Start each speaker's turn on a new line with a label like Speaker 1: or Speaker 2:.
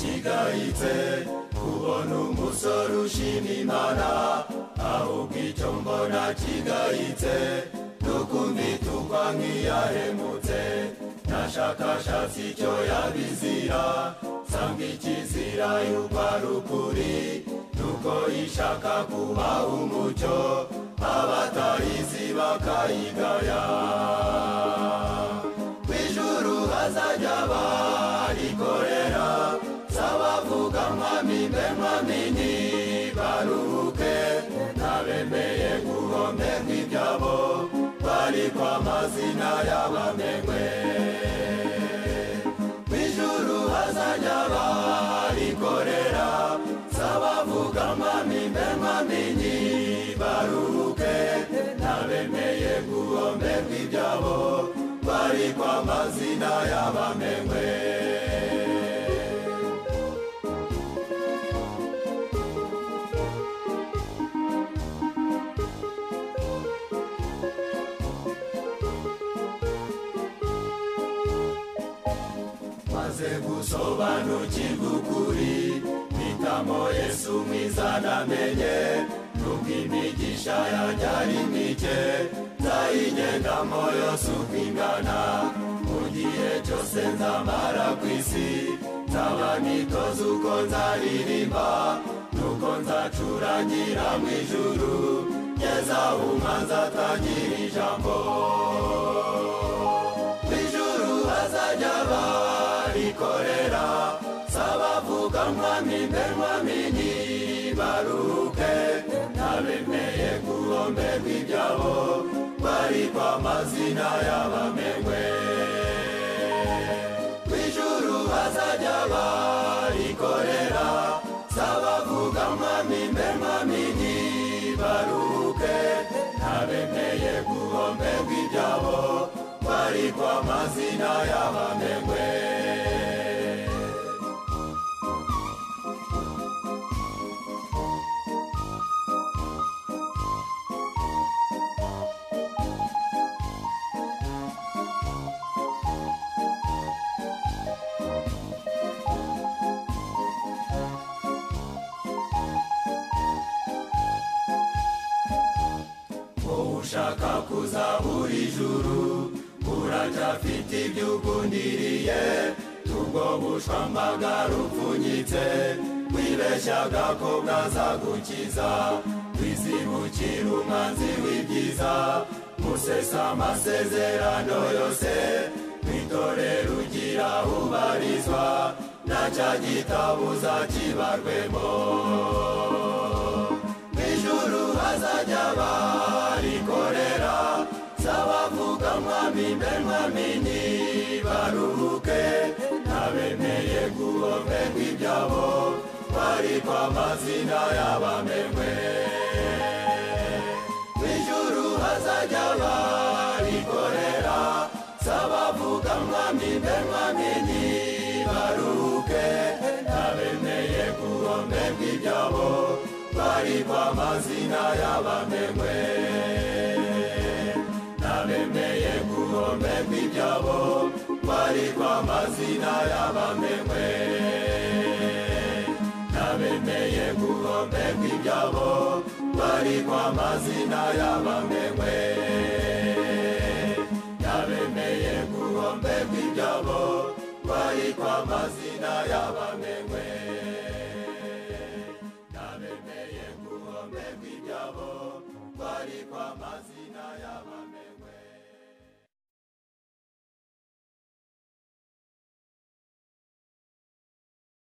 Speaker 1: kigayitse kubona umusore ushima Imana ahubwo icyo mbona kigayitse nukumva itukwa nk'iyahemutse nashakashatse icyo yabizira nsanga ikizira yuko ari ukuri nuko ishaka kuba umucyo abatayizi bakayigaya kw'ijuru hazajya barikorera sabavuga mwami mbe mwami ntibaruhuke ntabemeye guhomberwa ibyabo bari kwa mazina y'abamenwe kw'ijuru hazajya barikorera sabavuga mwami mbe mwami ntibaruhuke ntabemeye guhomberwa ibyabo bari kwa mazina y'abamenwe maze gusobanukirwa ukuri mpitamo Yesu mwiza namenye nubwo imigisha yanjye ari mike nzayigendamo yose uko ingana mu gihe cyose nzamara ku isi nzaba nitoza uko nzaririmba nuko nzacurangira mu ijuru ngeza umwanzi atagira ijambo kw'ijuru hazajya barikorera sabavuga mwami mbe mwami ntibaruhuke ntabemeye guhomberwa ibyabo bari kwa mazina y'abamenwe kw'ijuru hazajya barikorera sabavuga mwami mbe mwami ntibaruhuke ntabemeye guhomberwa ibyabo bari kwa mazina y'abamenwe ushaka kuzabura ijuru uracyafite ibyo ugundiriye ubwo bushwambagara upfunyitse wibeshyaga ko bwazagukiza wizibukira umwanzi w'ibyiza musesa amasezerano yose witorera ugira ubarizwa na cya gitabo uzakibarwemo mw'ijuru hazajya barikorera sabavuga mwami mbe mwami ntibaruhuke ntabemeye guhomberwa ibyabo bari kwa mazina y'abamenwe mw'ijuru hazajya barikorera sabavuga mwami mbe mwami ntibaruhuke ntabemeye guhomberwa ibyabo bari kwa mazina y'abamenwe ntabemeye guhomberwa ibyabo bari kwa mazina y'abamenwe ntabemeye guhomberwa ibyabo bari kwa mazina y'abamenwe ntabemeye guhomberwa ibyabo bari kwa mazina y'abamenwe ntabemeye guhomberwa ibyabo bari kwa mazina y'abamenwe